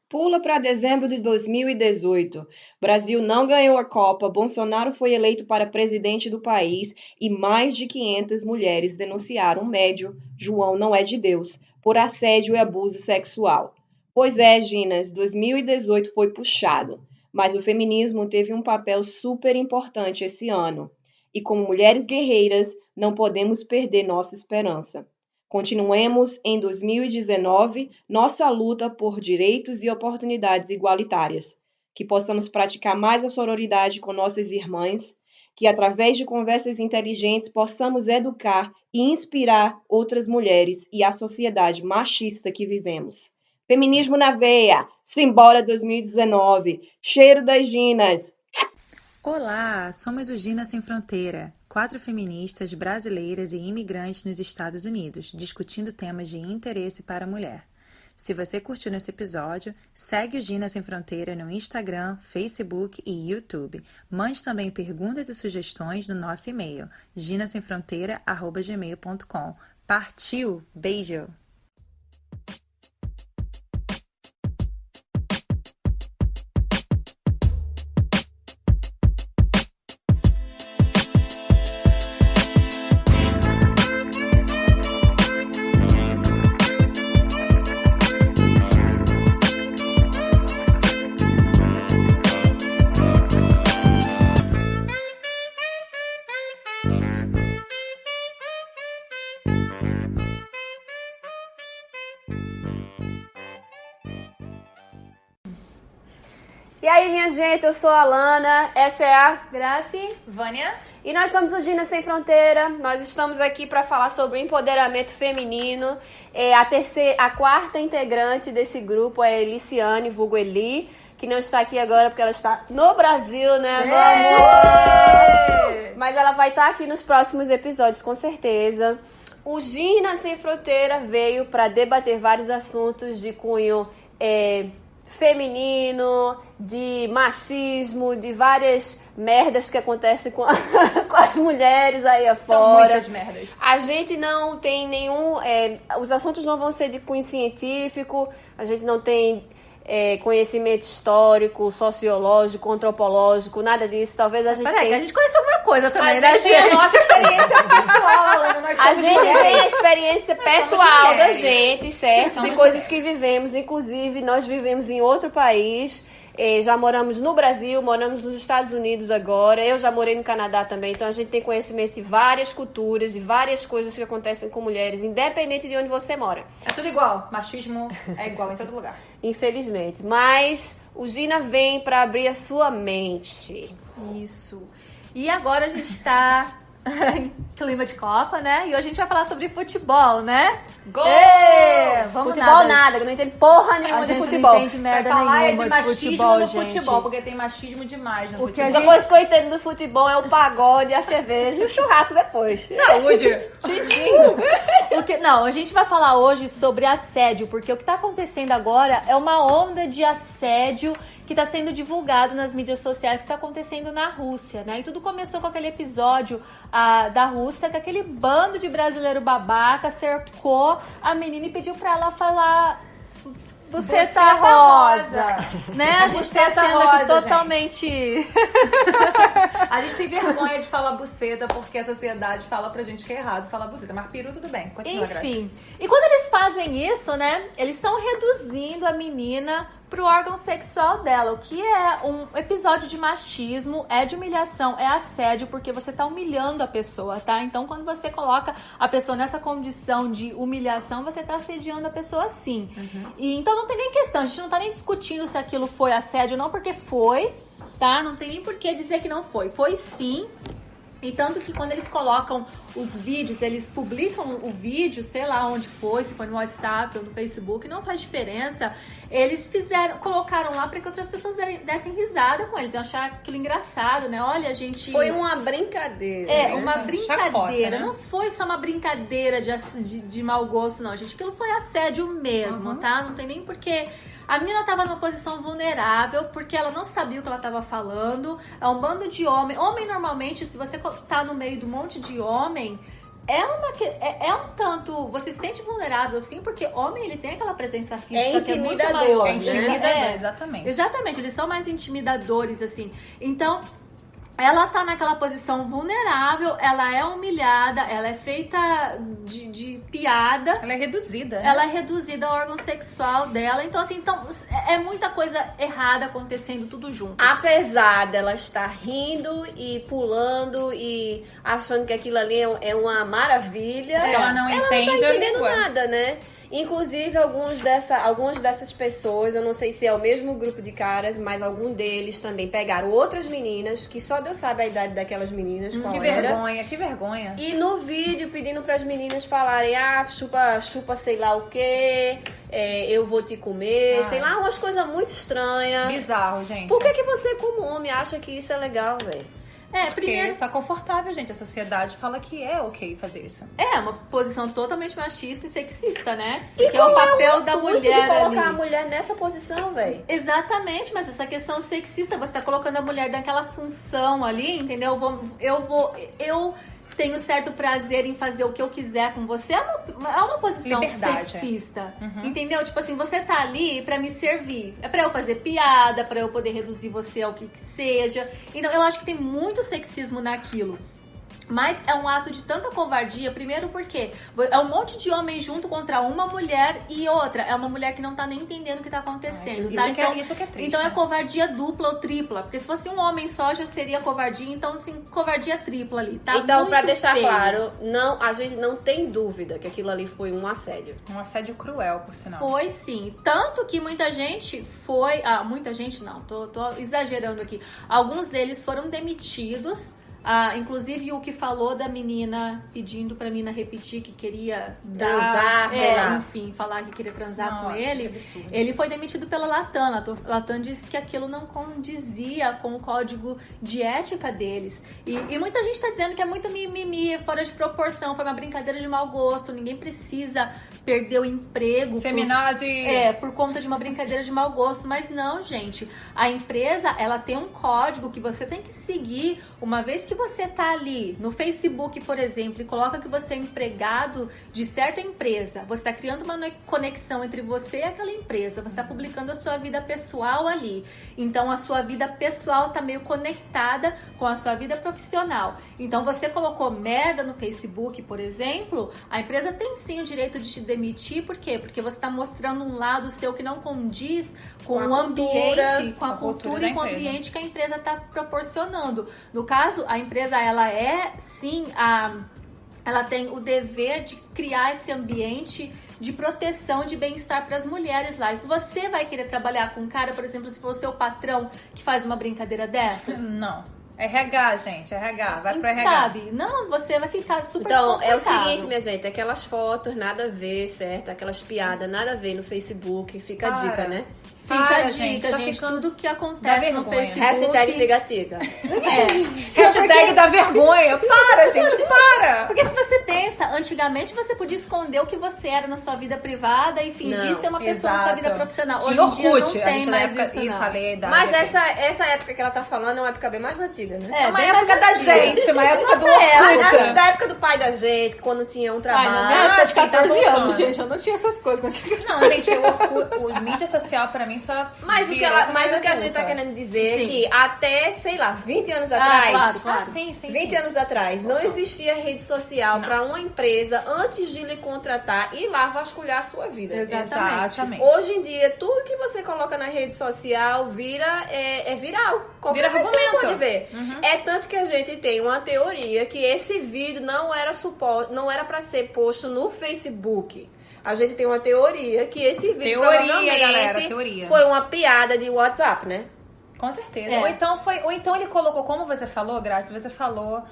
Pula para dezembro de 2018. Brasil não ganhou a Copa, Bolsonaro foi eleito para presidente do país e mais de 500 mulheres denunciaram o médio, João não é de Deus, por assédio e abuso sexual. Pois é, Ginas, 2018 foi puxado, mas o feminismo teve um papel super importante esse ano. E como mulheres guerreiras, não podemos perder nossa esperança. Continuemos em 2019 nossa luta por direitos e oportunidades igualitárias, que possamos praticar mais a sororidade com nossas irmãs, que através de conversas inteligentes possamos educar e inspirar outras mulheres e a sociedade machista que vivemos. Feminismo na veia, simbora 2019, cheiro das Ginas. Olá, somos o Gina Sem Fronteira, 4 feministas brasileiras e imigrantes nos Estados Unidos, discutindo temas de interesse para a mulher. Se você curtiu nesse episódio, segue o Gina Sem Fronteira no Instagram, Facebook e YouTube. Mande também perguntas e sugestões no nosso e-mail, ginasemfronteira@gmail.com. Partiu! Beijo! E aí, minha gente, eu sou a Alana, essa é a Grace, Vânia. E nós somos o Gina Sem Fronteira. Nós estamos aqui para falar sobre o empoderamento feminino. A quarta integrante desse grupo é Eliciane, vulgo Eli, que não está aqui agora porque ela está no Brasil, né, meu amor? Mas ela vai estar aqui nos próximos episódios, com certeza. O Gina Sem Fronteira veio para debater vários assuntos de cunho feminino, de machismo, de várias merdas que acontecem com as mulheres aí afora. São muitas merdas. A gente não tem nenhum... os assuntos não vão ser de cunho científico, a gente não tem conhecimento histórico, sociológico, antropológico, nada disso. Talvez a gente Peraí, que a gente conhece alguma coisa também, né, gente? Tem a nossa experiência pessoal, A gente tem a experiência pessoal da gente, certo? De coisas que vivemos. Inclusive, nós vivemos em outro país. Já moramos no Brasil, moramos nos Estados Unidos agora. Eu já morei no Canadá também. Então, a gente tem conhecimento de várias culturas e várias coisas que acontecem com mulheres, independente de onde você mora. É tudo igual. Machismo é igual em todo lugar. Infelizmente. Mas o Gina vem para abrir a sua mente. Isso. E agora a gente tá em clima de Copa, né? E hoje a gente vai falar sobre futebol, né? Gol! Vamos futebol nada, que eu não entendo porra nenhuma de futebol. Não entende merda nenhuma de machismo futebol, no gente. futebol, porque tem machismo demais no O que futebol. a A gente... coisa que eu entendo do futebol é o pagode, a cerveja e o churrasco depois. Saúde! Não, a gente vai falar hoje sobre assédio, porque o que tá acontecendo agora é uma onda de assédio que está sendo divulgado nas mídias sociais, que está acontecendo na Rússia, né? E tudo começou com aquele episódio da Rússia, que aquele bando de brasileiro babaca cercou a menina e pediu para ela falar buceta rosa, né? A gente tá Buceta sendo rosa, aqui totalmente... A gente tem vergonha de falar buceta porque a sociedade fala pra gente que é errado falar buceta. Mas peru tudo bem. Continua, Graça. Enfim, e quando eles fazem isso, né, eles estão reduzindo a menina pro órgão sexual dela, o que é um episódio de machismo, é de humilhação, é assédio, porque você tá humilhando a pessoa, tá? Então, quando você coloca a pessoa nessa condição de humilhação, você tá assediando a pessoa sim. E então não tem nem questão, a gente não tá nem discutindo se aquilo foi assédio ou não, porque foi, tá? Não tem nem por que dizer que não foi. Foi sim. E tanto que quando eles colocam os vídeos, eles publicam o vídeo, sei lá onde foi, se foi no WhatsApp ou no Facebook, não faz diferença. Eles colocaram lá para que outras pessoas dessem risada com eles, iam achar aquilo engraçado, né? Olha, a gente... Foi uma brincadeira. Uma brincadeira. Chacota, né? Não foi só uma brincadeira de mau gosto, não, gente. Aquilo foi assédio mesmo, tá? Não tem nem porquê... A menina tava numa posição vulnerável, porque ela não sabia o que ela tava falando. É um bando de homem. Homem, normalmente, se você tá no meio de um monte de homem, é um tanto... Você se sente vulnerável, sim, porque homem, ele tem aquela presença física que é muito intimidador, maior. né? É Intimidador, exatamente. Exatamente, eles são mais intimidadores, assim. Então... ela tá naquela posição vulnerável, ela é humilhada, ela é feita de piada. Ela é reduzida. Ela é reduzida ao órgão sexual dela. Então, assim, é muita coisa errada acontecendo tudo junto. Apesar dela estar rindo e pulando e achando que aquilo ali é uma maravilha, Porque ela não entende não tá a entendendo língua. nada, né? Inclusive, algumas dessas pessoas, eu não sei se é o mesmo grupo de caras, mas algum deles também pegaram outras meninas, que só Deus sabe a idade daquelas meninas, qual Que era. vergonha, que vergonha. E no vídeo pedindo pras meninas falarem, chupa sei lá o quê, eu vou te comer, sei lá, umas coisas muito estranhas. Bizarro, gente. Por que você, como homem, acha que isso é legal, velho? Porque Primeiro, tá confortável, gente. A sociedade fala que é ok fazer isso. é uma posição totalmente machista e sexista, né? E que é o papel da intuito de mulher colocar ali. a mulher nessa posição, velho? Exatamente, mas essa questão sexista, você tá colocando a mulher naquela função ali, entendeu? Eu tenho certo prazer em fazer o que eu quiser com você, é uma posição Liberdade, sexista, entendeu? Tipo assim, você tá ali pra me servir, é pra eu fazer piada, pra eu poder reduzir você ao que seja. Então, eu acho que tem muito sexismo naquilo. Mas é um ato de tanta covardia, primeiro porque é um monte de homem junto contra uma mulher e outra. É uma mulher que não tá nem entendendo o que tá acontecendo, tá? Isso que é triste. Então é né? covardia dupla ou tripla. Porque se fosse um homem só, já seria covardia. Então, assim, covardia tripla ali, tá? Então, muito pra deixar feio. claro, a gente não tem dúvida que aquilo ali foi um assédio. Um assédio cruel, por sinal. Foi sim. Tanto que muita gente foi... muita gente não, tô exagerando aqui. Alguns deles foram demitidos. Inclusive o que falou da menina pedindo pra menina repetir que queria Transar, sei lá. enfim, falar que queria transar com Nossa, ele. que absurdo. Ele foi demitido pela Latam. Latam disse que aquilo não condizia com o código de ética deles. E muita gente tá dizendo que é muito mimimi, fora de proporção, foi uma brincadeira de mau gosto, ninguém precisa perder o emprego. Feminazi! Por conta de uma brincadeira de mau gosto. Mas não, gente. A empresa, ela tem um código que você tem que seguir. Uma vez que você tá ali no Facebook, por exemplo, e coloca que você é empregado de certa empresa, você tá criando uma conexão entre você e aquela empresa, você tá publicando a sua vida pessoal ali. Então, a sua vida pessoal tá meio conectada com a sua vida profissional. Então, você colocou merda no Facebook, por exemplo, a empresa tem sim o direito de te demitir. Por quê? Porque você tá mostrando um lado seu que não condiz com o ambiente, com a cultura e com o ambiente que a empresa tá proporcionando. No caso, a empresa, ela é sim ela tem o dever de criar esse ambiente de proteção, de bem-estar para as mulheres lá. E você vai querer trabalhar com um cara, por exemplo, se for o seu patrão que faz uma brincadeira dessas? Não. RH, gente, RH. Vai pro RH. Sabe? Não, você vai ficar super Então, é o desconfortável. seguinte, minha gente, aquelas fotos nada a ver, certo? Aquelas piadas nada a ver no Facebook, fica a dica, né? Fica a Para, dica, tá gente. ficando Tudo que da acontece no vergonha. Facebook. Hashtag Figatica. Hashtag da vergonha. Para, gente, para! Porque se você pensa, antigamente você podia esconder o que você era na sua vida privada e fingir Não, ser uma pessoa na sua vida profissional. Tinha Hoje em dia Orkut, não a tem gente mais na época, isso, não. falei a idade. Mas aqui. essa época que ela tá falando é uma época bem mais antiga, né? É, Uma bem época mais da antiga. gente, uma época do Nossa, Orkut. Da época do pai da gente, quando tinha um Ai, trabalho. na minha época de quem tá 14 anos, voltando. gente, eu não tinha essas coisas quando eu tinha... Não, gente, o mídia social pra mim só... Mas o que a gente tá querendo dizer é Sim. que até, sei lá, 20 anos atrás... claro. Ah, sim. 20 anos atrás, não existia rede social para uma empresa, antes de lhe contratar, ir lá vasculhar a sua vida. Exatamente. Hoje em dia, tudo que você coloca na rede social vira viral. Qualquer Vira pessoa argumento. pode ver. É tanto que a gente tem uma teoria que esse vídeo não era para ser posto no Facebook. A gente tem uma teoria que esse vídeo provavelmente galera, teoria. foi uma piada de WhatsApp, né? Com certeza. É. Ou então ele colocou, como você falou, Graça, você falou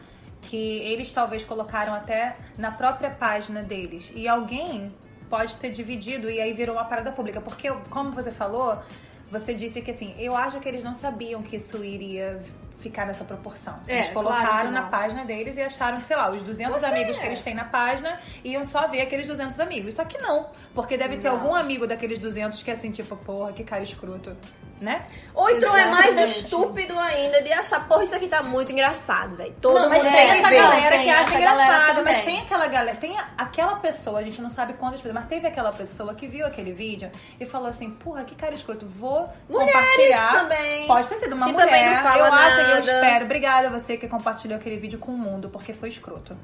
que eles talvez colocaram até na própria página deles. E alguém pode ter dividido e aí virou uma parada pública. Porque, como você falou, você disse que assim, eu acho que eles não sabiam que isso iria ficar nessa proporção. É, Eles colocaram claro que na não. página deles e acharam que, sei lá, os 200 amigos que eles têm na página iam só ver aqueles 200 amigos. Só que não, porque deve ter algum amigo daqueles 200 que é assim, tipo, porra, que cara escroto, né? Ou então é mais Exatamente. estúpido ainda de achar, porra, isso aqui tá muito engraçado, velho. Todo Não, mas mundo tem tem que essa ver. galera que Tem acha essa galera engraçado, também. mas tem aquela galera, tem aquela pessoa, a gente não sabe quantas pessoas, mas teve aquela pessoa que viu aquele vídeo e falou assim, porra, que cara escroto, vou Mulheres compartilhar. também. Pode ter sido uma Que mulher, também não fala eu acho que eu nada. espero. Obrigada a você que compartilhou aquele vídeo com o mundo, porque foi escroto.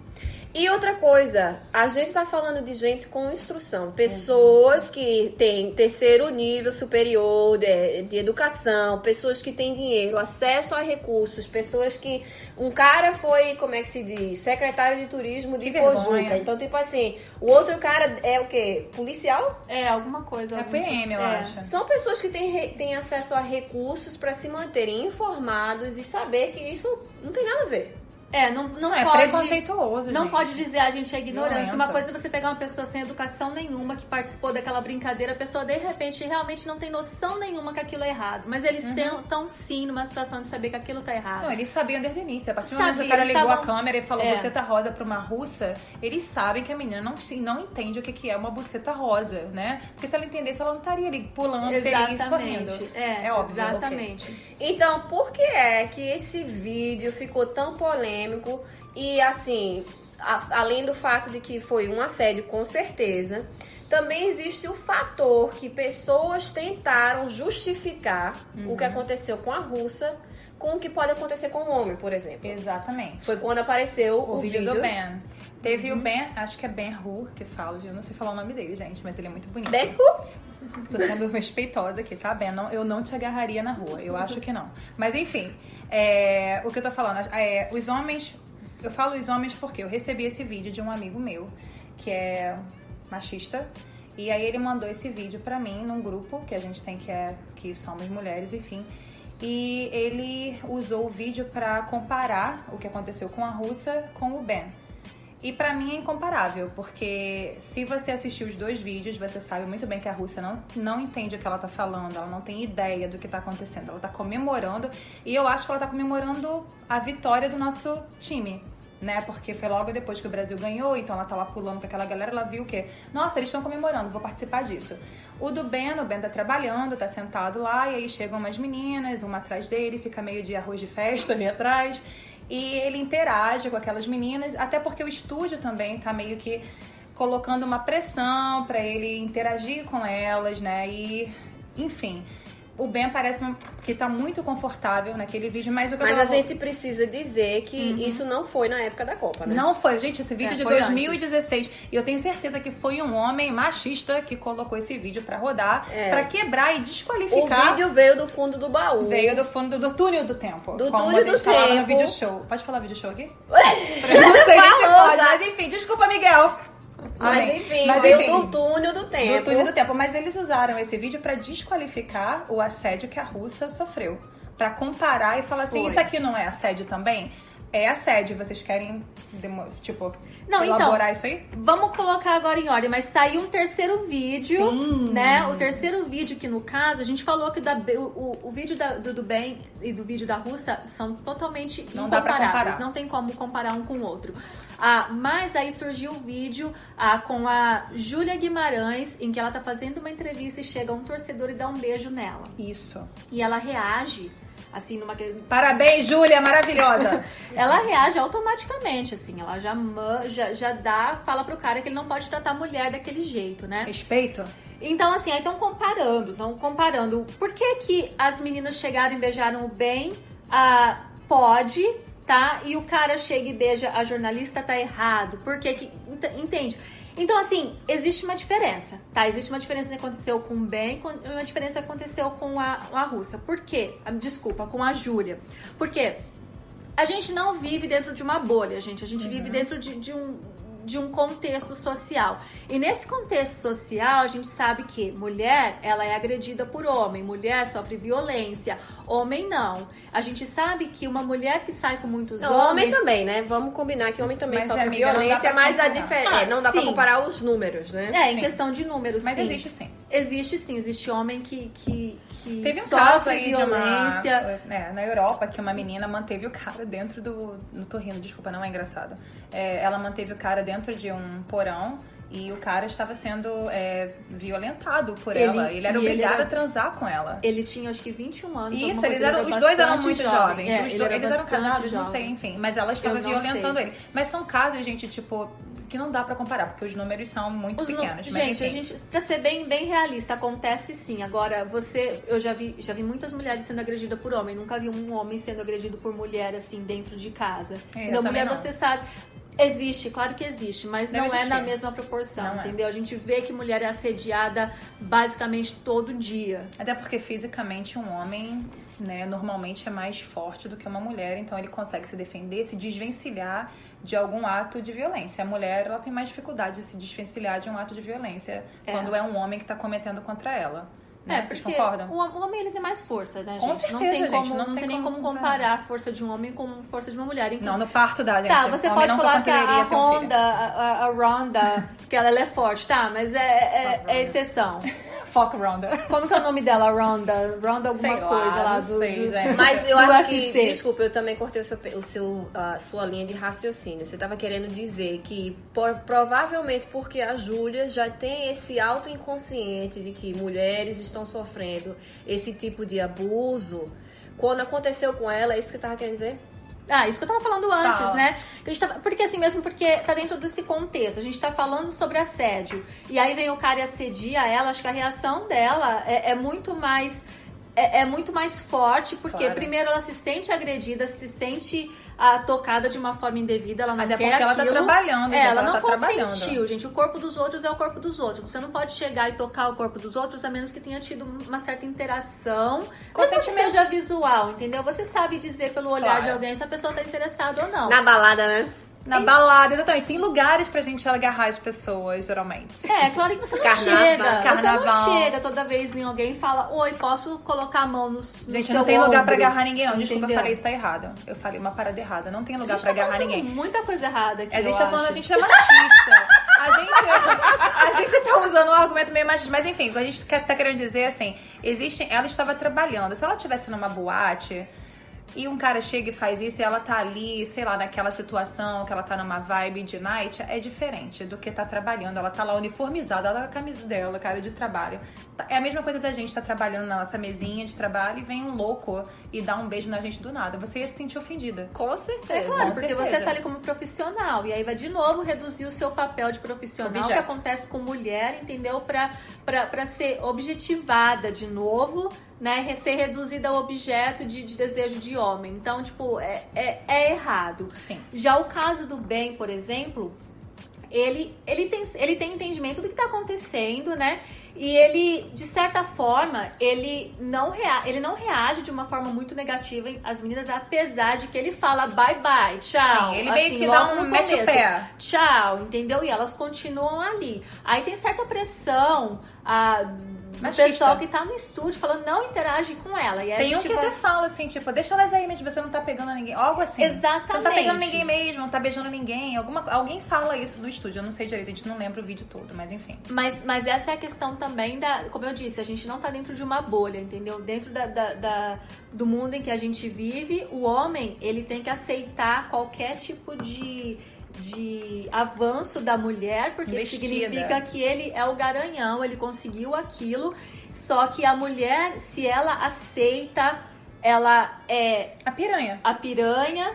E outra coisa, a gente tá falando de gente com instrução. Pessoas que têm terceiro nível superior de educação, pessoas que têm dinheiro, acesso a recursos, pessoas que... Um cara foi, como é que se diz? Secretário de turismo de Que Pojuca. vergonha. Então, tipo assim, o outro cara é o quê? Policial? É, alguma coisa. É algum PM, tipo- eu é. acho. São pessoas que têm acesso a recursos para se manterem informados e saber que isso não tem nada a ver. É, não é pode... preconceituoso, Não gente. pode dizer a gente é ignorância. Violenta. Uma coisa é você pegar uma pessoa sem educação nenhuma, que participou daquela brincadeira, a pessoa de repente realmente não tem noção nenhuma que aquilo é errado. Mas eles estão sim numa situação de saber que aquilo tá errado. Não, eles sabiam desde o início. A partir do momento que o Sabia, cara eles ligou a estavam- câmera e falou É. buceta rosa pra uma russa, eles sabem que a menina não entende o que é uma buceta rosa, né? Porque se ela entendesse, ela não estaria ali pulando, feliz, sorrindo. Exatamente. É óbvio. Exatamente. Então, por que é que esse vídeo ficou tão polêmico? E assim, além do fato de que foi um assédio, com certeza, também existe o fator que pessoas tentaram justificar o que aconteceu com a russa com o que pode acontecer com o homem, por exemplo. Exatamente. Foi quando apareceu O vídeo do Ben. Teve o Ben, acho que é Ben Hur que fala, eu não sei falar o nome dele, gente, mas ele é muito bonito. Ben Tô sendo respeitosa aqui, tá, Ben? Eu não te agarraria na rua, eu acho que não. Mas enfim, o que eu tô falando, os homens, eu falo os homens porque eu recebi esse vídeo de um amigo meu, que é machista, e aí ele mandou esse vídeo pra mim num grupo que a gente tem que somos mulheres, enfim. E ele usou o vídeo pra comparar o que aconteceu com a russa com o Ben. E pra mim é incomparável, porque se você assistir os dois vídeos, você sabe muito bem que a russa não entende o que ela tá falando, ela não tem ideia do que tá acontecendo, ela tá comemorando, e eu acho que ela tá comemorando a vitória do nosso time, né? Porque foi logo depois que o Brasil ganhou, então ela tá lá pulando com aquela galera, ela viu o quê? Nossa, eles estão comemorando, vou participar disso. O Ben tá trabalhando, tá sentado lá, e aí chegam umas meninas, uma atrás dele, fica meio de arroz de festa ali atrás, e ele interage com aquelas meninas, até porque o estúdio também tá meio que colocando uma pressão pra ele interagir com elas, né? E, enfim, o Ben parece que tá muito confortável naquele vídeo, mas o que Mas eu a gente precisa dizer que isso não foi na época da Copa, né? Não foi, gente, esse vídeo de foi 2016. E eu tenho certeza que foi um homem machista que colocou esse vídeo pra rodar, pra quebrar e O desqualificar. vídeo veio do fundo do baú. Veio do fundo do túnel do tempo. Do como túnel a gente do falava tempo. no vídeo show. Pode falar vídeo show aqui? Eu não sei nem se pode, mas enfim, desculpa, Miguel. Mas Amém. enfim, Mas, veio enfim, do túnel do tempo. do túnel do tempo. Mas eles usaram esse vídeo pra desqualificar o assédio que a russa sofreu. Pra comparar e falar assim, Foi. isso aqui não é assédio também? É assédio. Vocês querem, Não, elaborar então, isso aí? Vamos colocar agora em ordem, mas saiu um terceiro vídeo, Sim. né? O terceiro vídeo que, no caso, a gente falou que o vídeo do Ben e do vídeo da russa são totalmente Não dá pra incomparáveis. comparar. Não tem como comparar um com o outro. Mas aí surgiu o vídeo com a Júlia Guimarães, em que ela tá fazendo uma entrevista e chega um torcedor e dá um beijo nela. Isso. E ela reage, assim, numa... Parabéns, Júlia, maravilhosa. Ela reage automaticamente, assim, ela já fala pro cara que ele não pode tratar a mulher daquele jeito, né? Respeito. Então, assim, aí estão comparando. Por que que as meninas chegaram e beijaram o Ben? Pode, tá? E o cara chega e beija a jornalista, tá errado. Por que que... Entende? Então, assim, existe uma diferença, tá? Existe uma diferença que aconteceu com o Ben e uma diferença que aconteceu com a russa. Por quê? Desculpa, com a Júlia. Por quê? A gente não vive dentro de uma bolha, gente. A gente vive dentro de de um contexto social. E nesse contexto social, a gente sabe que mulher, ela é agredida por homem, mulher sofre violência, homem não. A gente sabe que uma mulher que sai com muitos Não, homens... homem também, né? Vamos combinar que homem também Mas, sofre amiga, não dá violência, pra mas a comparar. diferença... não dá pra sim. comparar os números, né? É, em Sim. questão de números, Mas sim. existe sim. Existe sim, existe homem que Teve um caso sofre aí violência. na Europa, que uma menina manteve o cara dentro do... Não tô rindo, desculpa, não é engraçado. Ela manteve o cara dentro de um porão e o cara estava sendo violentado por ela. Ele era obrigado a transar com ela. Ele tinha, acho que 21 anos. Isso, alguma coisa, os dois eram bastante muito jovem. jovens. Eles eram bastante casados, não jovem. sei, enfim. Mas ela estava Eu não violentando sei. ele. Mas são casos, gente, tipo, que não dá pra comparar, porque os números são muito pequenos. Mas, Gente, enfim. pra ser bem realista, acontece sim. Agora, eu já vi muitas mulheres sendo agredidas por homem. Nunca vi um homem sendo agredido por mulher, assim, dentro de casa. Então, mulher, não. você sabe... Existe, claro que existe, mas Deve não é existir. na mesma proporção, Não é. entendeu? A gente vê que mulher é assediada basicamente todo dia. Até porque fisicamente um homem, né, normalmente é mais forte do que uma mulher, então ele consegue se defender, se desvencilhar de algum ato de violência. A mulher, ela tem mais dificuldade de se desvencilhar de um ato de violência quando é um homem que está cometendo contra ela. Né? Vocês porque concordam? o homem ele tem mais força, né, gente? Com certeza, não tem gente, como, não tem nem como como comparar a força de um homem com a força de uma mulher. Então, Não, no parto dá, gente. tá, você O homem pode não falar que a conseguiria ter um filho. Ronda, a Ronda, que ela é forte, tá? Mas é exceção. Fuck Ronda. Como que é o nome dela, Ronda? Ronda alguma Sei lá, coisa lá não sei, gente. Mas eu do acho UFC. que... Desculpa, eu também cortei a sua linha de raciocínio. Você estava querendo dizer que provavelmente porque a Júlia já tem esse auto-inconsciente de que mulheres estão sofrendo esse tipo de abuso. Quando aconteceu com ela, é isso que eu tava querendo dizer? Ah, isso que eu tava falando antes, Fala. né? Que a gente porque assim mesmo, porque tá dentro desse contexto. A gente tá falando sobre assédio. E aí vem o cara e assedia ela, acho que a reação dela é muito mais... É muito mais forte, porque Claro. primeiro ela se sente agredida, se sente tocada de uma forma indevida, ela não Até quer porque ela tá aquilo. trabalhando, gente, ela ela não tá trabalhando. consentiu, gente. O corpo dos outros é o corpo dos outros. Você não pode chegar e tocar o corpo dos outros a menos que tenha tido uma certa interação. Mesmo que Consentimento. seja visual, entendeu? Você sabe dizer pelo olhar Claro. de alguém se a pessoa tá interessada ou não. Na balada, né? Na balada, exatamente. Tem lugares pra gente agarrar as pessoas, geralmente. Claro que você não Carnaval. chega. Você Carnaval. não chega toda vez em alguém e fala, oi, posso colocar a mão no Gente, seu não tem lugar pra ombro?" agarrar ninguém, não. Desculpa, eu Entendeu? falei isso tá errado. Eu falei uma parada errada. Não tem lugar A gente pra tá agarrar falando ninguém. muita coisa errada aqui, A gente eu tá falando, acho. a gente é machista. A gente tá usando um argumento meio machista. Mas enfim, o que a gente tá querendo dizer, assim, ela estava trabalhando. Se ela estivesse numa boate e um cara chega e faz isso e ela tá ali, sei lá, naquela situação, que ela tá numa vibe de night, é diferente do que tá trabalhando. Ela tá lá uniformizada, ela tá com a camisa dela, cara de trabalho. É a mesma coisa da gente tá trabalhando na nossa mesinha de trabalho e vem um louco e dá um beijo na gente do nada. Você ia se sentir ofendida. Com certeza. É claro, Com porque certeza. você tá ali como profissional. E aí vai de novo reduzir o seu papel de profissional, Objeto. que acontece com mulher, entendeu? Pra ser objetivada de novo, né? Ser reduzida ao objeto de desejo de homem. Então, tipo, é errado. Sim. Já o caso do Ben, por exemplo, ele tem entendimento do que tá acontecendo, né? E ele, de certa forma, ele não reage de uma forma muito negativa às meninas, apesar de que ele fala bye bye, tchau. Sim, ele meio que logo dá no um mete o começo. pé. Tchau, entendeu? E elas continuam ali. Aí tem certa pressão do Machista. pessoal que tá no estúdio falando, não interage com ela. E aí Tem a um gente que até fala assim, tipo, deixa elas aí, mas você não tá pegando ninguém. Algo assim. Exatamente. Você não tá pegando ninguém mesmo, não tá beijando ninguém. Alguém fala isso no estúdio, eu não sei direito, a gente não lembra o vídeo todo, mas enfim. Mas essa é a questão também como eu disse, a gente não tá dentro de uma bolha, entendeu? Dentro do mundo em que a gente vive, o homem, ele tem que aceitar qualquer tipo de avanço da mulher, porque Investida. significa que ele é o garanhão, ele conseguiu aquilo, só que a mulher, se ela aceita, ela é A piranha. a piranha,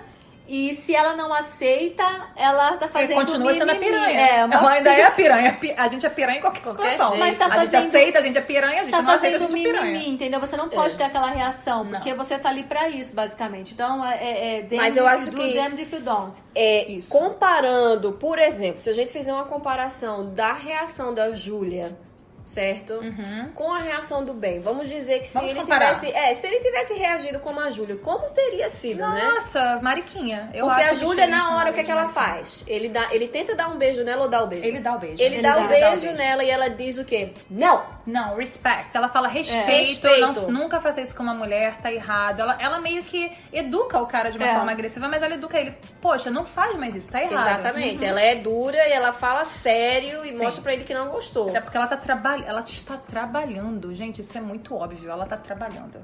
e se ela não aceita, ela tá fazendo Continua sendo a mimimi. piranha. Uma Ela ainda é a piranha. A gente é piranha em qualquer situação. jeito. Mas tá A gente fazendo- aceita, a gente é piranha, a gente Tá não aceita, a fazendo gente é piranha. mimimi, entendeu? Você não pode ter aquela reação, porque você tá ali pra isso, basicamente. Então, Mas eu acho que- damned if you don't. Isso. Comparando, por exemplo, se a gente fizer uma comparação da reação da Júlia certo? Com a reação do Ben. Vamos dizer que se Vamos ele comparar. tivesse reagido como a Júlia, como teria sido, né? Nossa, mariquinha. Eu Porque acho a Júlia, diferente na hora, o que é que ela nada faz? Ele tenta dar um beijo nela ou dá o beijo? Ele dá o beijo. Ele dá o beijo nela e ela diz o quê? Não! Não, respect. Ela fala respeito. Respeito. Nunca faça isso com uma mulher, tá errado. Ela meio que educa o cara de uma forma agressiva, mas ela educa ele. Poxa, não faz mais isso, tá errado. Exatamente. Ela é dura e ela fala sério e mostra pra ele que não gostou. Até porque ela está trabalhando. Gente, isso é muito óbvio. Ela tá trabalhando.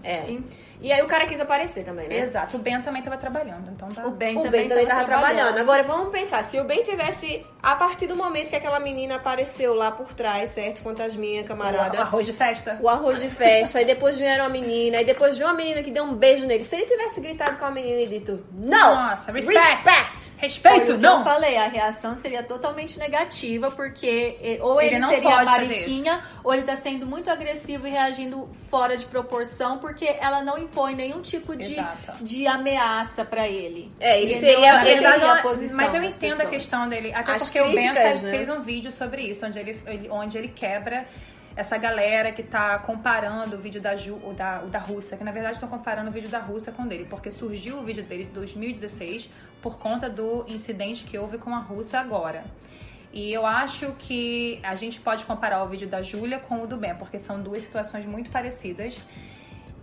E aí o cara quis aparecer também, né? Exato. O Ben também tava trabalhando. Então tá... O Ben também tava trabalhando. Agora vamos pensar, se o Ben tivesse, a partir do momento que aquela menina apareceu lá por trás, certo? Fantasminha, camarada. O arroz de festa. O arroz de festa, aí depois vieram a menina, aí depois veio uma menina que deu um beijo nele. Se ele tivesse gritado com a menina e dito, não! Nossa, respect! Respeito, Foi o que eu falei, a reação seria totalmente negativa, porque ou ele não seria pode fazer mariquinha, ou ele tá sendo muito agressivo e reagindo fora de proporção, porque ela não impõe nenhum tipo de ameaça pra ele. Ele Entendeu? seria... Essa seria a posição mas eu das entendo a pessoas. questão dele. Até As porque o Ben críticas, né? fez um vídeo sobre isso, onde ele quebra essa galera que tá comparando o vídeo da Rússia, que na verdade estão comparando o vídeo da Rússia com o dele, porque surgiu o vídeo dele de 2016 por conta do incidente que houve com a Rússia agora. E eu acho que a gente pode comparar o vídeo da Júlia com o do Ben, porque são duas situações muito parecidas.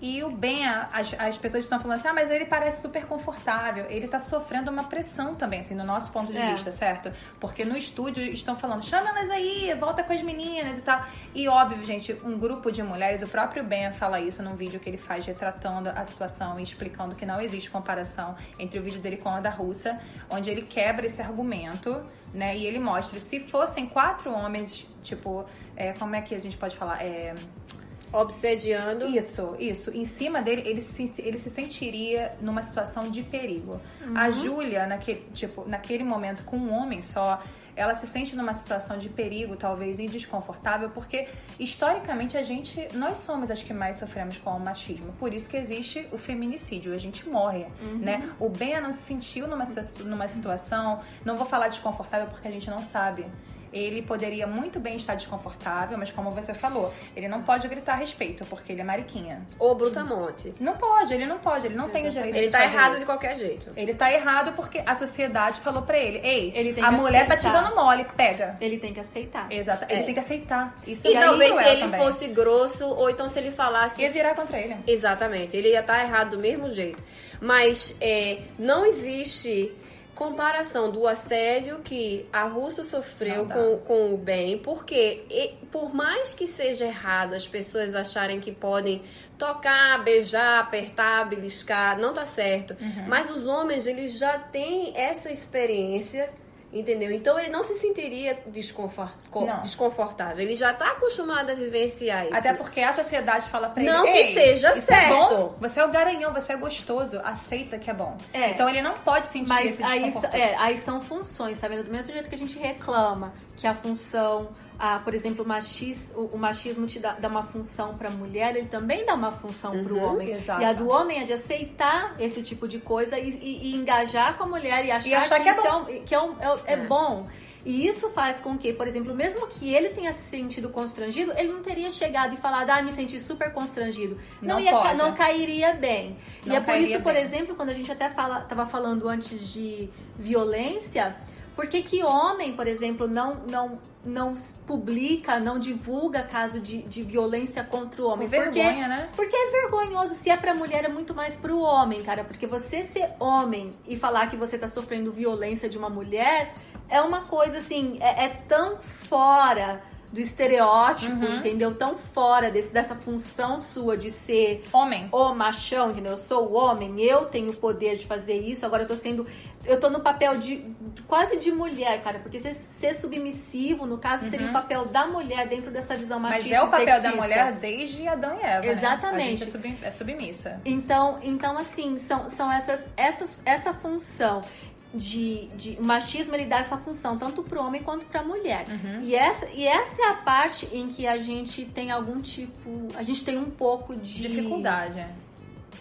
E o Ben, as pessoas estão falando assim, mas ele parece super confortável. Ele tá sofrendo uma pressão também, assim, no nosso ponto de vista, certo? Porque no estúdio estão falando, chama elas aí, volta com as meninas e tal. E óbvio, gente, um grupo de mulheres, o próprio Ben fala isso num vídeo que ele faz retratando a situação e explicando que não existe comparação entre o vídeo dele com a da Rússia, onde ele quebra esse argumento, né? E ele mostra, se fossem 4 homens, tipo, como é que a gente pode falar? Obsediando. Isso. Em cima dele, ele se sentiria numa situação de perigo. A Júlia, naquele momento, com um homem só, ela se sente numa situação de perigo, talvez, e desconfortável, porque, historicamente, nós somos as que mais sofremos com o machismo. Por isso que existe o feminicídio, a gente morre, né? O Ben não se sentiu numa situação, não vou falar desconfortável porque a gente não sabe. Ele poderia muito bem estar desconfortável, mas como você falou, ele não pode gritar a respeito, porque ele é mariquinha. Ou brutamonte. Ele não tem o direito de Ele tá fazer errado isso. de qualquer jeito. Ele tá errado porque a sociedade falou pra ele, Ele tem a que mulher tá te aceitar. dando mole, pega. Ele tem que aceitar. Exato, ele tem que aceitar. Isso E é talvez se cruel ele também. fosse grosso, ou então se ele falasse... Ia virar contra ele. Exatamente, ele ia estar errado do mesmo jeito. Mas não existe comparação do assédio que a Rússia sofreu com o Ben, porque por mais que seja errado as pessoas acharem que podem tocar, beijar, apertar, beliscar, não tá certo. Mas os homens, eles já têm essa experiência, entendeu? Então ele não se sentiria desconfortável. Ele já tá acostumado a vivenciar isso. Até porque a sociedade fala pra ele, não que seja isso certo. É bom, você é o garanhão, você é gostoso, aceita que é bom. Então ele não pode sentir esse desconforto. Aí são funções, tá vendo? Do mesmo jeito que a gente reclama que a função, por exemplo, o machismo te dá uma função pra mulher, ele também dá uma função pro homem. Exato. E a do homem é de aceitar esse tipo de coisa e engajar com a mulher e achar que isso é bom. E isso faz com que, por exemplo, mesmo que ele tenha se sentido constrangido, ele não teria chegado e falado, me senti super constrangido. Não cairia bem. Não e é por isso, cairia por bem. exemplo, quando a gente até tava falando antes de violência, por que homem, por exemplo, não publica, não divulga caso de violência contra o homem? Vergonha, né? Porque é vergonhoso. Se é pra mulher, é muito mais pro homem, cara. Porque você ser homem e falar que você tá sofrendo violência de uma mulher é uma coisa, assim, é tão fora do estereótipo, entendeu? Tão fora dessa função sua de ser homem, o machão, entendeu? Eu sou o homem, eu tenho o poder de fazer isso, agora eu tô no papel quase de mulher, cara, porque ser submissivo, no caso, seria o papel da mulher dentro dessa visão machista. Mas é o papel sexista. da mulher desde Adão e Eva, exatamente. Né? A gente é submissa. Então assim, são essa função o machismo, ele dá essa função tanto pro homem quanto pra mulher. E essa é a parte em que a gente tem a gente tem um pouco de dificuldade.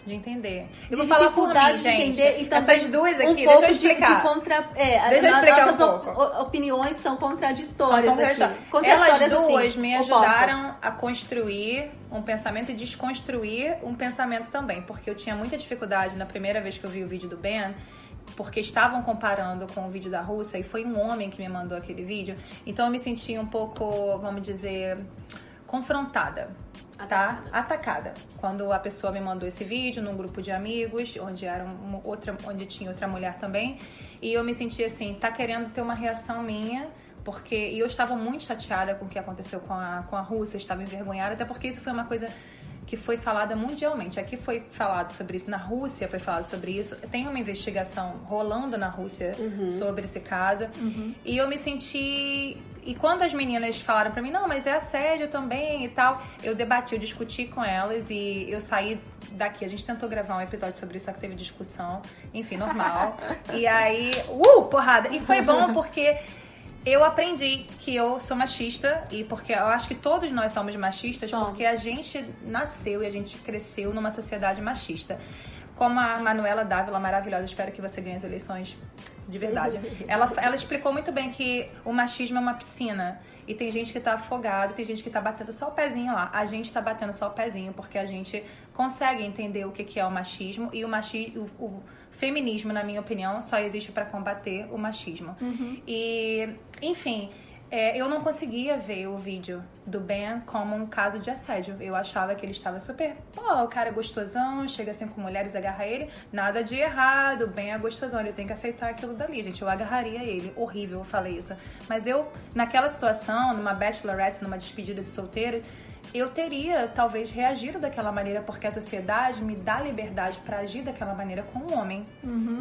de entender. Eu De vou falar por mim, dificuldade de gente. entender e também Essas duas aqui, um deixa eu pouco explicar. Deixa eu explicar nossas um pouco. opiniões são contraditórias aqui. Elas Contraditórias, duas assim, me opostas. ajudaram a construir um pensamento e desconstruir um pensamento também, porque eu tinha muita dificuldade na primeira vez que eu vi o vídeo do Ben, porque estavam comparando com o vídeo da Rússia e foi um homem que me mandou aquele vídeo, então eu me senti um pouco, vamos dizer, confrontada, tá? Atacada. Quando a pessoa me mandou esse vídeo num grupo de amigos, onde tinha outra mulher também, e eu me senti assim, tá querendo ter uma reação minha, e eu estava muito chateada com o que aconteceu com a Rússia, eu estava envergonhada, até porque isso foi uma coisa que foi falada mundialmente. Aqui foi falado sobre isso, na Rússia foi falado sobre isso. Tem uma investigação rolando na Rússia sobre esse caso. E eu me senti... E quando as meninas falaram pra mim, não, mas é assédio também e tal, eu debati, eu discuti com elas e eu saí daqui. A gente tentou gravar um episódio sobre isso, só que teve discussão. Enfim, normal. E aí, porrada! E foi bom porque... Eu aprendi que eu sou machista, e porque eu acho que todos nós somos machistas, porque a gente nasceu e a gente cresceu numa sociedade machista. Como a Manuela Dávila, maravilhosa, espero que você ganhe as eleições de verdade. Ela explicou muito bem que o machismo é uma piscina, e tem gente que tá afogado, tem gente que tá batendo só o pezinho lá. A gente tá batendo só o pezinho, porque a gente consegue entender o que é o machismo, e o feminismo, na minha opinião, só existe para combater o machismo. E, enfim, eu não conseguia ver o vídeo do Ben como um caso de assédio. Eu achava que ele estava super... o cara é gostosão, chega assim com mulheres, agarra ele. Nada de errado, o Ben é gostosão, ele tem que aceitar aquilo dali, gente. Eu agarraria ele. Horrível, eu falei isso. Mas eu, naquela situação, numa bachelorette, numa despedida de solteiro, eu teria, talvez, reagido daquela maneira, porque a sociedade me dá liberdade pra agir daquela maneira com um homem.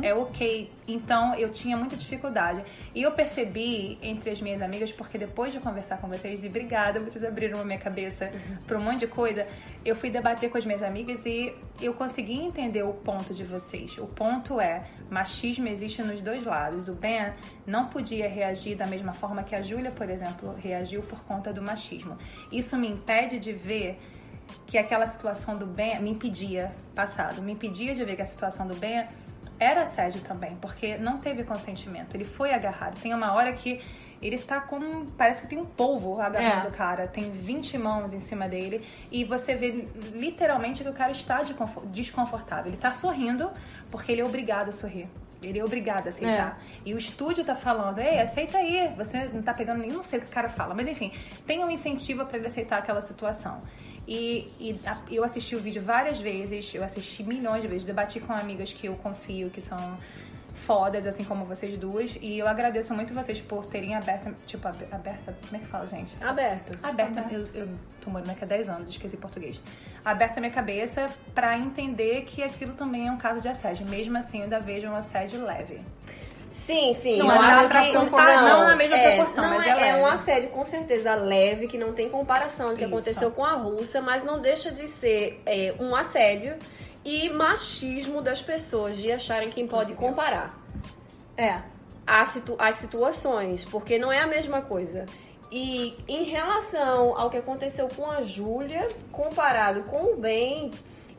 É ok. Então, eu tinha muita dificuldade. E eu percebi entre as minhas amigas, porque depois de conversar com vocês, e obrigada, vocês abriram a minha cabeça pra um monte de coisa, eu fui debater com as minhas amigas e eu consegui entender o ponto de vocês. O ponto é, machismo existe nos dois lados. O Ben não podia reagir da mesma forma que a Júlia, por exemplo, reagiu por conta do machismo. Isso me impede de ver que aquela situação do Ben me impedia de ver que a situação do Ben era assédio também, porque não teve consentimento, ele foi agarrado. Tem uma hora que ele tá parece que tem um polvo agarrando o cara, tem 20 mãos em cima dele, e você vê literalmente que o cara está desconfortável. Ele tá sorrindo porque ele é obrigado a sorrir. Ele é obrigado a aceitar. E o estúdio tá falando, ei, aceita aí, você não tá pegando nem, não sei o que o cara fala. Mas enfim, tem um incentivo pra ele aceitar aquela situação. Eu assisti o vídeo várias vezes, eu assisti milhões de vezes, debati com amigas que eu confio, que são fodas, assim como vocês duas. E eu agradeço muito vocês por terem aberto, aberta, como é que fala, gente? Aberto. Eu tô morando aqui há 10 anos, esqueci português. Aberta a minha cabeça pra entender que aquilo também é um caso de assédio. Mesmo assim, eu ainda vejo um assédio leve. Sim. Não eu é acho pra que não na mesma proporção, não, mas é leve. É um assédio com certeza leve, que não tem comparação do que aconteceu com a Rússia, mas não deixa de ser um assédio e machismo das pessoas de acharem quem pode comparar as situações, porque não é a mesma coisa. E em relação ao que aconteceu com a Júlia, comparado com o Ben,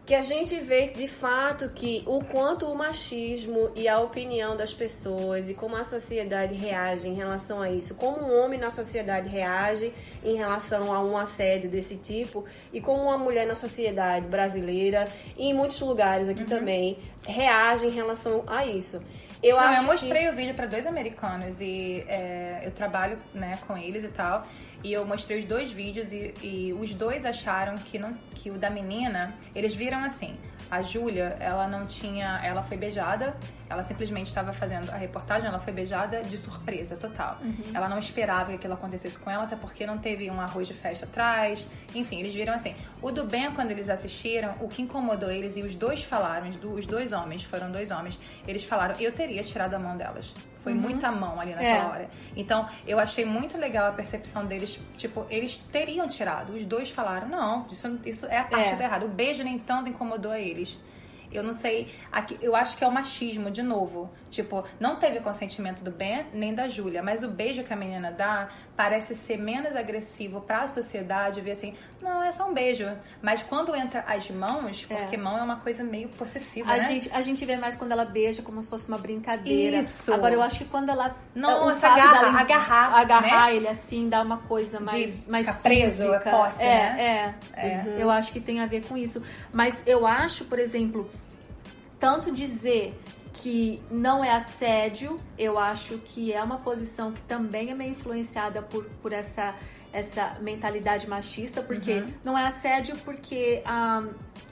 que a gente vê de fato que o quanto o machismo e a opinião das pessoas e como a sociedade reage em relação a isso, como um homem na sociedade reage em relação a um assédio desse tipo e como uma mulher na sociedade brasileira e em muitos lugares aqui também reage em relação a isso. Eu mostrei o vídeo para 2 americanos e eu trabalho, né, com eles e tal. E eu mostrei os 2 vídeos e os 2 acharam que o da menina, eles viram assim, a Júlia, ela foi beijada, ela simplesmente estava fazendo a reportagem, ela foi beijada de surpresa total. Ela não esperava que aquilo acontecesse com ela, até porque não teve um arroz de festa atrás, enfim, eles viram assim. O do Ben, quando eles assistiram, o que incomodou eles, e os 2 falaram, os 2 homens, foram 2 homens, eles falaram, eu teria tirado a mão delas. Foi muita mão ali naquela hora. Então, eu achei muito legal a percepção deles. Tipo, eles teriam tirado. Os 2 falaram, não, isso é a parte do errado. O beijo nem tanto incomodou a eles. Eu não sei, eu acho que é o machismo, de novo. Tipo, não teve consentimento do Ben nem da Júlia, mas o beijo que a menina dá parece ser menos agressivo pra sociedade, ver assim, não, é só um beijo. Mas quando entra as mãos, porque mão é uma coisa meio possessiva, né? A gente vê mais quando ela beija como se fosse uma brincadeira. Isso. Agora, eu acho que quando ela... Nossa, agarrar né? ele assim, dá uma coisa mais ficar preso, física. posse, né? Eu acho que tem a ver com isso. Mas eu acho, por exemplo, tanto dizer que não é assédio, eu acho que é uma posição que também é meio influenciada por essa mentalidade machista, porque não é assédio porque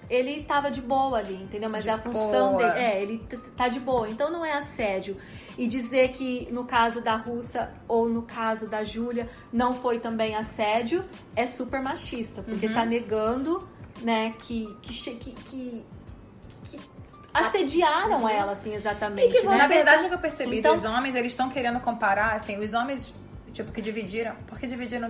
ele tava de boa ali, entendeu? Mas é a função dele, ele tá de boa, então não é assédio. E dizer que no caso da Russa ou no caso da Júlia não foi também assédio é super machista, porque tá negando, né, que assediaram ela, assim, exatamente. E que né? Na verdade, o que eu percebi Então, dos homens, eles estão querendo comparar, assim, os homens, tipo, que dividiram,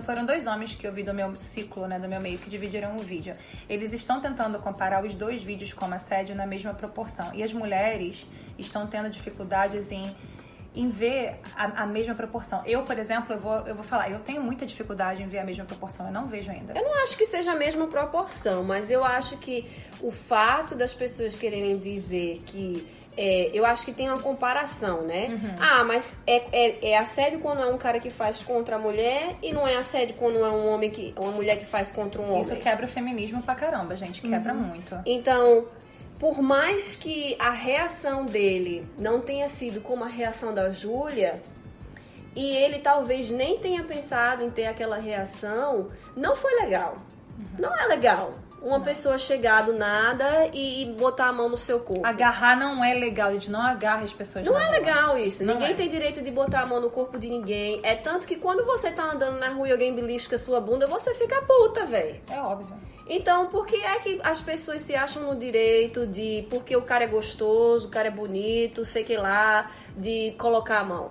foram 2 homens que eu vi do meu ciclo, né, do meu meio, que dividiram o vídeo. Eles estão tentando comparar os 2 vídeos como assédio na mesma proporção. E as mulheres estão tendo dificuldades em ver a mesma proporção. Eu, por exemplo, eu vou falar, eu tenho muita dificuldade em ver a mesma proporção, eu não vejo ainda. Eu não acho que seja a mesma proporção, mas eu acho que o fato das pessoas quererem dizer que... eu acho que tem uma comparação, né? Mas é assédio quando é um cara que faz contra a mulher e não é assédio quando é uma mulher que faz contra um homem. Isso quebra o feminismo pra caramba, gente, quebra muito. Então... Por mais que a reação dele não tenha sido como a reação da Júlia, e ele talvez nem tenha pensado em ter aquela reação, não foi legal. Não é legal. Uma pessoa chegar do nada e botar a mão no seu corpo. Agarrar não é legal, a gente não agarra as pessoas. Não é legal isso. Não Ninguém é. tem direito de botar a mão no corpo de ninguém. É tanto que quando você tá andando na rua e alguém belisca a sua bunda, você fica puta, velho. É óbvio. Então, por que é que as pessoas se acham no direito de... Porque o cara é gostoso, o cara é bonito, sei que lá, de colocar a mão?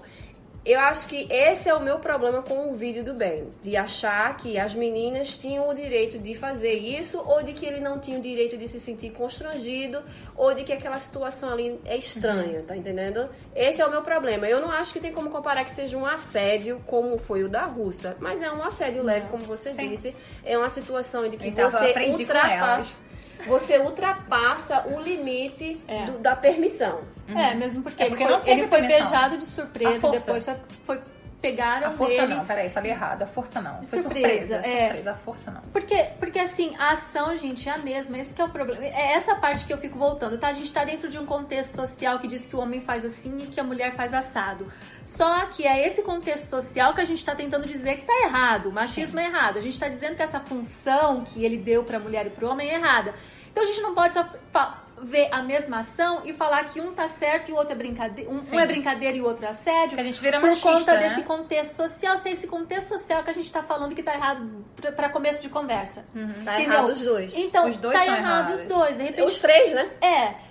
Eu acho que esse é o meu problema com o vídeo do Ben. De achar que as meninas tinham o direito de fazer isso, ou de que ele não tinha o direito de se sentir constrangido, ou de que aquela situação ali é estranha, tá entendendo? Esse é o meu problema. Eu não acho que tem como comparar que seja um assédio, como foi o da Russa. Mas é um assédio leve, como você disse. É uma situação de que Então, você ultrapassa... Você ultrapassa o limite da permissão. Mesmo porque, porque ele foi permissão. beijado de surpresa, depois pegaram A força dele. não, peraí, falei errado. A força não. Foi Surpresa, surpresa, a força não. Porque assim, a ação, gente, é a mesma. Esse que é o problema. É essa parte que eu fico voltando, tá? A gente tá dentro de um contexto social que diz que o homem faz assim e que a mulher faz assado. Só que é esse contexto social que a gente tá tentando dizer que tá errado. O machismo é errado. A gente tá dizendo que essa função que ele deu pra mulher e pro homem é errada. Então a gente não pode só ver a mesma ação e falar que um tá certo e o outro é brincadeira. Um é brincadeira e o outro é assédio. Que a gente vira por machista, conta né? desse contexto social. Se é esse contexto social que a gente tá falando que tá errado pra começo de conversa. Tá Entendeu? errado os dois. Então, Os dois tá tão errado errados. os dois. De repente, Os 3, né?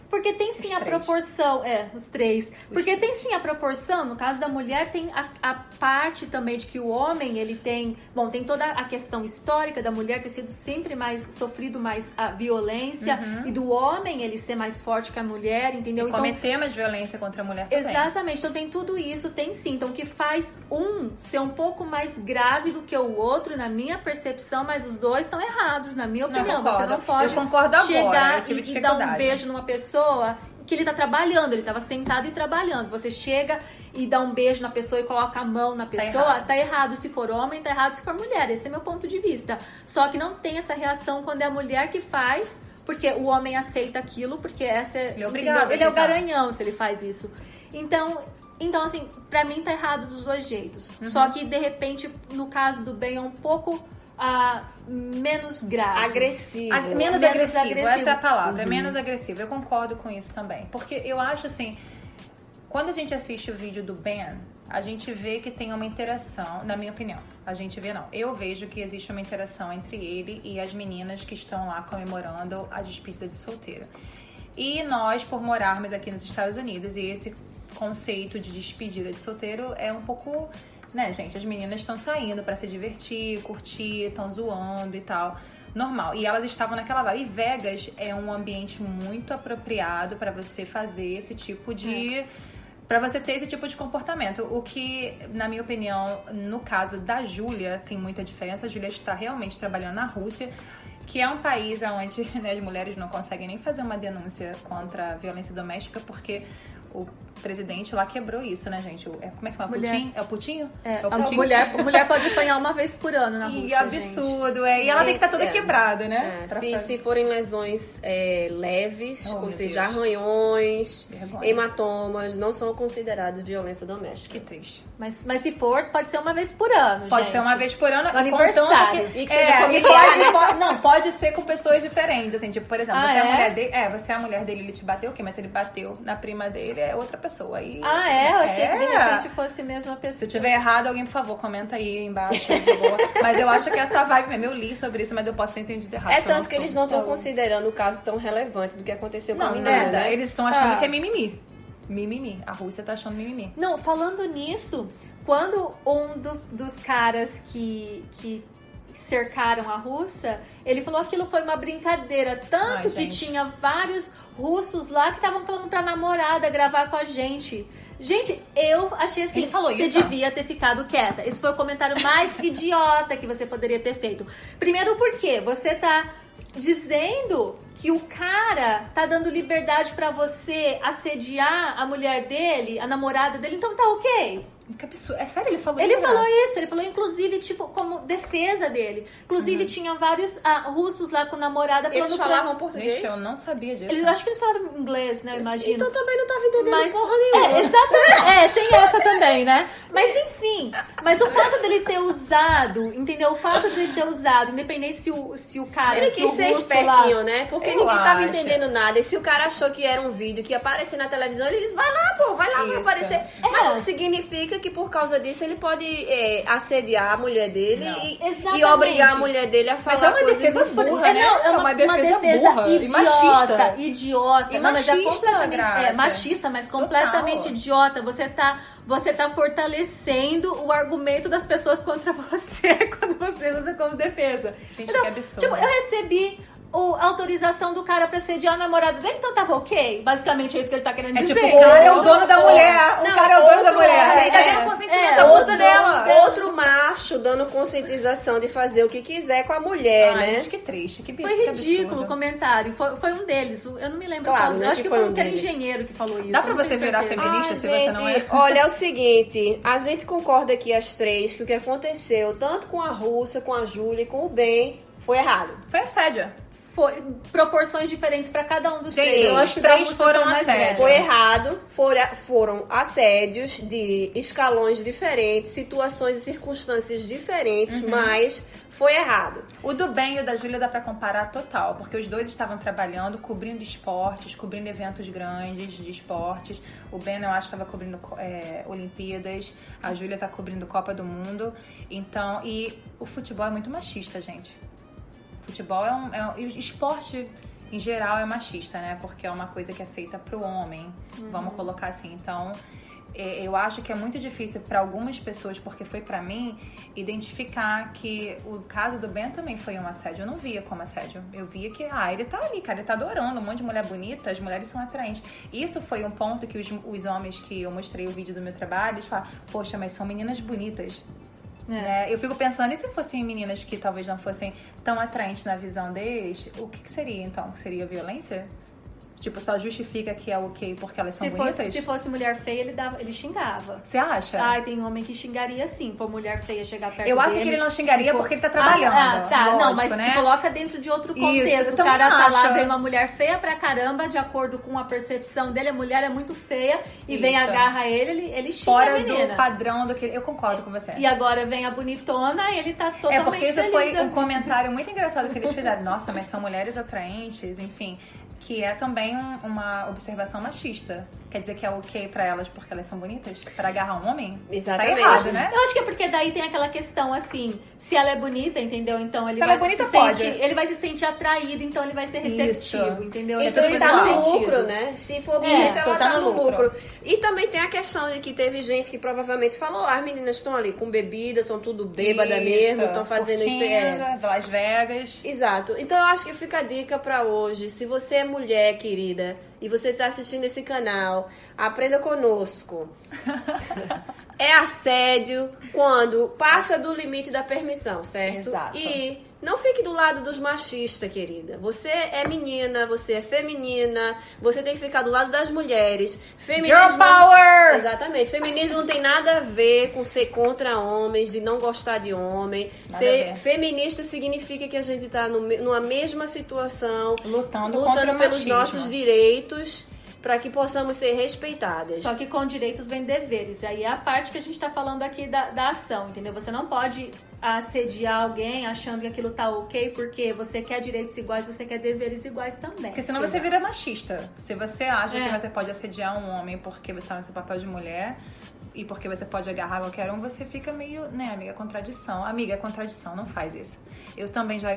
porque tem sim a proporção. Os 3. Porque tem sim a proporção, no caso da mulher, tem a parte também de que o homem, ele tem... Bom, tem toda a questão histórica da mulher ter sido sempre sofrido mais a violência, e do homem ele ser mais forte que a mulher, entendeu? Então, Cometer mais violência contra a mulher também. exatamente, então tem tudo isso, tem sim. Então, o que faz um ser um pouco mais grave do que o outro, na minha percepção, mas os dois estão errados, na minha opinião. Você concordo. não pode Eu concordo agora, chegar eu tive e dar um dificuldade. beijo numa pessoa que ele tá trabalhando, ele tava sentado e trabalhando. Você chega e dá um beijo na pessoa e coloca a mão na pessoa, tá errado se for homem, tá errado se for mulher. Esse é meu ponto de vista. Só que não tem essa reação quando é a mulher que faz, porque o homem aceita aquilo, porque essa Ele é obrigado a ele é o aceitar. garanhão se ele faz isso. Então, assim, pra mim tá errado dos dois jeitos. Só que, de repente, no caso do Ben, é um pouco menos grave. Agressivo. Menos Menos agressivo, agressivo. essa é a palavra, é menos agressivo. Eu concordo com isso também. Porque eu acho assim, quando a gente assiste o vídeo do Ben, a gente vê que tem uma interação, na minha opinião. A gente vê não. Eu vejo que existe uma interação entre ele e as meninas que estão lá comemorando a despedida de solteiro. E nós, por morarmos aqui nos Estados Unidos, e esse conceito de despedida de solteiro é um pouco né, gente? As meninas estão saindo pra se divertir, curtir, estão zoando e tal. Normal. E elas estavam naquela vibe. E Vegas é um ambiente muito apropriado pra você fazer esse tipo de... Pra você ter esse tipo de comportamento. O que, na minha opinião, no caso da Júlia, tem muita diferença. A Júlia está realmente trabalhando na Rússia, que é um país onde, né, as mulheres não conseguem nem fazer uma denúncia contra a violência doméstica, porque o presidente lá quebrou isso, né, gente? Como é que chama? Putin? É o Putinho? É, o a Putin? mulher pode apanhar uma vez por ano na Rússia, E absurdo, E ela tem que estar toda quebrada, né? Se forem lesões leves, Oh, ou meu seja, Deus. arranhões, Vergonha. hematomas, não são considerados violência doméstica. Que triste. Mas se for, pode ser uma vez por ano, Pode gente. ser uma vez por ano, No e contanto aniversário. E que seja familiar, né? Pode ser com pessoas diferentes, assim, tipo, por exemplo, Ah, você é a é? mulher dele, você é a mulher dele, ele te bateu, ok, mas se ele bateu na prima dele, é outra pessoa. E, Eu achei que de repente fosse a mesma pessoa. Se eu tiver errado, alguém, por favor, comenta aí embaixo, por favor. Mas eu acho que essa vibe mesmo, eu li sobre isso, mas eu posso ter entendido errado. É porque eu tanto que eles não estão considerando o caso tão relevante do que aconteceu com a Não, menina, nada. né? Eles estão achando que é mimimi. Mimimi. A Rússia tá achando mimimi. Não, falando nisso, quando dos caras que cercaram a Rússia, ele falou que aquilo foi uma brincadeira. Tanto que gente. tinha vários russos lá que estavam falando pra namorada gravar com a gente. Gente, eu achei assim, Ele falou você isso? devia ter ficado quieta. Esse foi o comentário mais idiota que você poderia ter feito. Primeiro porque você tá dizendo que o cara tá dando liberdade pra você assediar a mulher dele, a namorada dele, então tá ok. Que absurdo. É sério, ele falou Ele isso? falou Graça? isso, ele falou inclusive, tipo, como defesa dele. Inclusive, tinha vários russos lá com namorada falando Eles pra... falavam português? Gente, eu não sabia disso. Eles, acho que eles falaram inglês, né, eu imagino. Então também não tava entendendo Mas, porra nenhuma. exatamente. Tem essa também, né? Mas enfim, mas o fato dele ter usado, entendeu? O fato dele ter usado, independente se o cara... Ele se quis o ser russo espertinho, lá, né? Porque Eu ninguém tava acho. entendendo nada. E se o cara achou que era um vídeo que ia aparecer na televisão, ele disse, vai lá, pô, vai lá, vai Isso. aparecer. Mas não significa que por causa disso ele pode assediar a mulher dele e Exatamente. obrigar a mulher dele a falar é uma coisas defesa impuras. burra, né? Não, é uma defesa burra e machista. idiota. E Não, mas é machista, completamente Graça. machista, mas completamente Total. idiota. Você tá fortalecendo o argumento das pessoas contra você quando você usa como defesa. Gente, Então, que absurdo. tipo, eu recebi a autorização do cara pra sediar a namorada dele, então tava ok? Basicamente é isso que ele tá querendo É dizer. tipo, o cara é o dono da mulher. Não, O cara é o dono da outro mulher. homem, Ainda é, deu consentimento é, da Outro, puta dela. outro macho dando conscientização de fazer o que quiser com a mulher, Ai, né? gente, que triste. Que Foi que ridículo o absurdo. comentário. Foi um deles. Eu não me lembro Claro, qual. né, Eu acho que que foi foi um um que era deles. engenheiro que falou isso. Dá eu pra não tenho você virar certeza. feminista se você não é? Olha, é o seguinte, a gente concorda aqui as três que o que aconteceu, tanto com a Rússia, com a Júlia e com o Ben, foi errado. Foi assédio. Foi proporções diferentes pra cada um dos Gente, três. Eu os acho que três da Rússia foram foi mais assédio. grave. Foi errado, foram assédios de escalões diferentes, situações e circunstâncias diferentes, mas foi errado. O do Ben e o da Júlia dá pra comparar total, porque os dois estavam trabalhando, cobrindo esportes, cobrindo eventos grandes de esportes. O Ben, eu acho, estava cobrindo Olimpíadas, a Júlia tá cobrindo Copa do Mundo. Então, e o futebol é muito machista, gente. Futebol e o esporte em geral é machista, né? Porque é uma coisa que é feita pro homem, vamos colocar assim. Então, eu acho que é muito difícil para algumas pessoas, porque foi pra mim, identificar que o caso do Ben também foi um assédio. Eu não via como assédio. Eu via que, ele tá ali, cara, ele tá adorando um monte de mulher bonita, as mulheres são atraentes. Isso foi um ponto que os homens que eu mostrei o vídeo do meu trabalho, eles falam, poxa, mas são meninas bonitas. Né? Eu fico pensando, e se fossem meninas que talvez não fossem tão atraentes na visão deles, o que seria então? Seria violência? Tipo, só justifica que é ok porque elas são bonitas? Se fosse mulher feia, ele xingava. Você acha? Ai, tem homem que xingaria sim. Se for mulher feia chegar perto Eu dele. acho que ele não xingaria se for- porque ele tá trabalhando. Tá, lógico, não, mas né? coloca dentro de outro contexto. eu O também cara tá lá, acho. vem uma mulher feia pra caramba, de acordo com a percepção dele, a mulher é muito feia, e vem Isso. agarra ele xinga Fora a menina. do padrão do que... Eu concordo com você. E agora vem a bonitona e ele tá totalmente Porque isso feliz foi da um vida. comentário muito engraçado que eles fizeram. Nossa, mas são mulheres atraentes, enfim. que é também uma observação machista. Quer dizer que é ok pra elas porque elas são bonitas? Pra agarrar um homem? Exatamente. Tá errado, né? Eu acho que é porque daí tem aquela questão assim, se ela é bonita, entendeu? Então ele Se ela é vai bonita, se pode. sentir, ele vai se sentir atraído, então ele vai ser receptivo, entendeu? Então É ele tudo tá nesse no sentido. lucro, né? Se for bonita, ela tá tá no no lucro. lucro. E também tem a questão de que teve gente que provavelmente falou, as meninas estão ali com bebida, estão tudo bêbada mesmo, estão fazendo isso. Las Vegas. Exato. Então eu acho que fica a dica pra hoje. Se você é mulher, querida, e você tá assistindo esse canal, aprenda conosco. É assédio quando passa do limite da permissão, certo? Exato. E não fique do lado dos machistas, querida. Você é menina, você é feminina, você tem que ficar do lado das mulheres. Girl power! Exatamente. Feminismo não tem nada a ver com ser contra homens, de não gostar de homem. Nada a Ser ver. feminista significa que a gente tá numa mesma situação, Lutando contra o pelos machismo. nossos direitos, para que possamos ser respeitadas. Só que com direitos vem deveres. Aí é a parte que a gente tá falando aqui da ação, entendeu? Você não pode assediar alguém achando que aquilo tá ok, porque você quer direitos iguais, você quer deveres iguais também. Porque senão você vira machista. Se você acha É. que você pode assediar um homem porque você tá no seu papel de mulher e porque você pode agarrar qualquer um, você fica meio, né, amiga, contradição. Amiga, contradição, não faz isso. Eu também já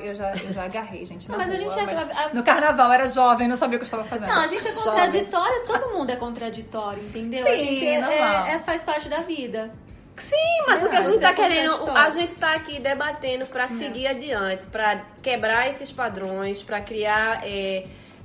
agarrei, gente, na Mas a rua, gente é... no carnaval, era jovem, não sabia o que eu estava fazendo. Não, a gente é contraditória, todo mundo é contraditório, entendeu? Sim, a gente normal. faz parte da vida. Sim, mas o que a gente Isso tá é querendo, contraditório. a gente tá aqui debatendo pra seguir adiante, pra quebrar esses padrões, pra criar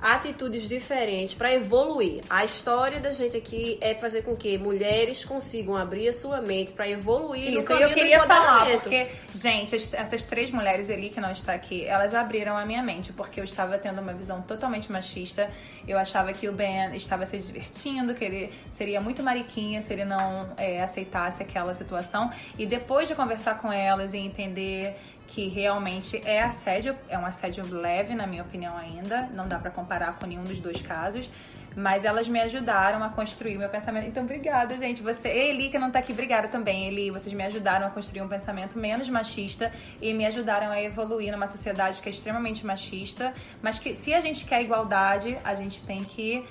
atitudes diferentes, pra evoluir. A história da gente aqui é fazer com que mulheres consigam abrir a sua mente pra evoluir no Isso, e caminho eu queria do falar, empoderamento. porque, gente, essas 3 mulheres ali que não estão aqui, elas abriram a minha mente, porque eu estava tendo uma visão totalmente machista. Eu achava que o Ben estava se divertindo, que ele seria muito mariquinha se ele não aceitasse aquela situação. E depois de conversar com elas e entender que realmente é assédio, é um assédio leve, na minha opinião ainda, não dá pra comparar com nenhum dos 2 casos, mas elas me ajudaram a construir meu pensamento. Então, obrigada, gente. Eli, que não tá aqui, obrigada também. Eli, vocês me ajudaram a construir um pensamento menos machista e me ajudaram a evoluir numa sociedade que é extremamente machista, mas que, se a gente quer igualdade, a gente tem que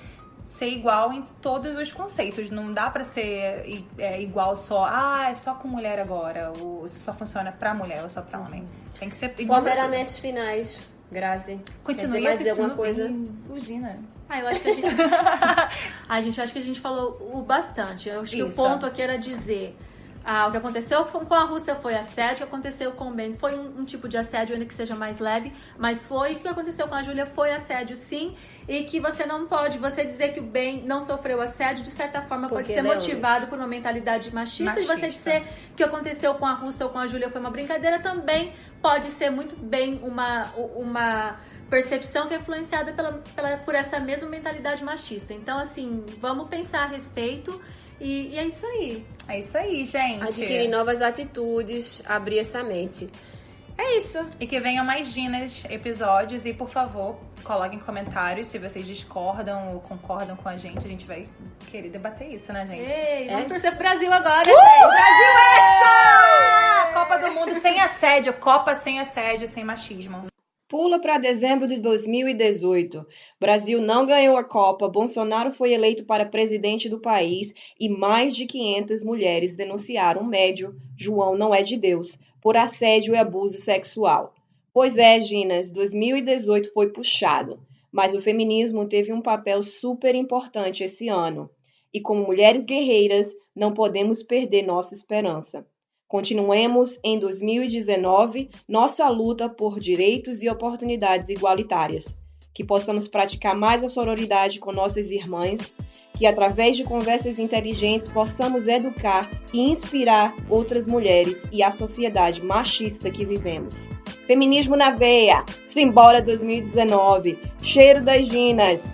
ser igual em todos os conceitos. Não dá pra ser igual só, é só com mulher agora, isso só funciona pra mulher ou só pra homem. Tem que ser igual. Ponderamentos finais, Grazi. Continue Quer dizer mais assistindo alguma coisa? Bugina. Eu acho que acho que a gente falou bastante. Eu acho que o Isso. ponto aqui era dizer... o que aconteceu com a Rússia foi assédio, o que aconteceu com o Ben foi um tipo de assédio, ainda que seja mais leve, mas o que aconteceu com a Júlia foi assédio sim, e que você não pode, você dizer que o Ben não sofreu assédio, de certa forma pode Porque ser ele é motivado por uma mentalidade machista, e você dizer que o que aconteceu com a Rússia ou com a Júlia foi uma brincadeira, também pode ser muito bem uma percepção que é influenciada por essa mesma mentalidade machista. Então, assim, vamos pensar a respeito. E é isso aí. É isso aí, gente. Adquirir novas atitudes, abrir essa mente. É isso. E que venham mais Ginas episódios. E, por favor, coloquem comentários se vocês discordam ou concordam com a gente vai querer debater isso, né, gente? Ei, vamos torcer pro Brasil agora. Brasil Hexa! Copa do Mundo sem assédio. Copa sem assédio, sem machismo. Pula para dezembro de 2018. Brasil não ganhou a Copa, Bolsonaro foi eleito para presidente do país e mais de 500 mulheres denunciaram o médio, João não é de Deus, por assédio e abuso sexual. Pois é, Ginas, 2018 foi puxado, mas o feminismo teve um papel super importante esse ano. E como mulheres guerreiras, não podemos perder nossa esperança. Continuemos em 2019 nossa luta por direitos e oportunidades igualitárias, que possamos praticar mais a sororidade com nossas irmãs, que através de conversas inteligentes possamos educar e inspirar outras mulheres e a sociedade machista que vivemos. Feminismo na veia, simbora 2019, cheiro das Ginas,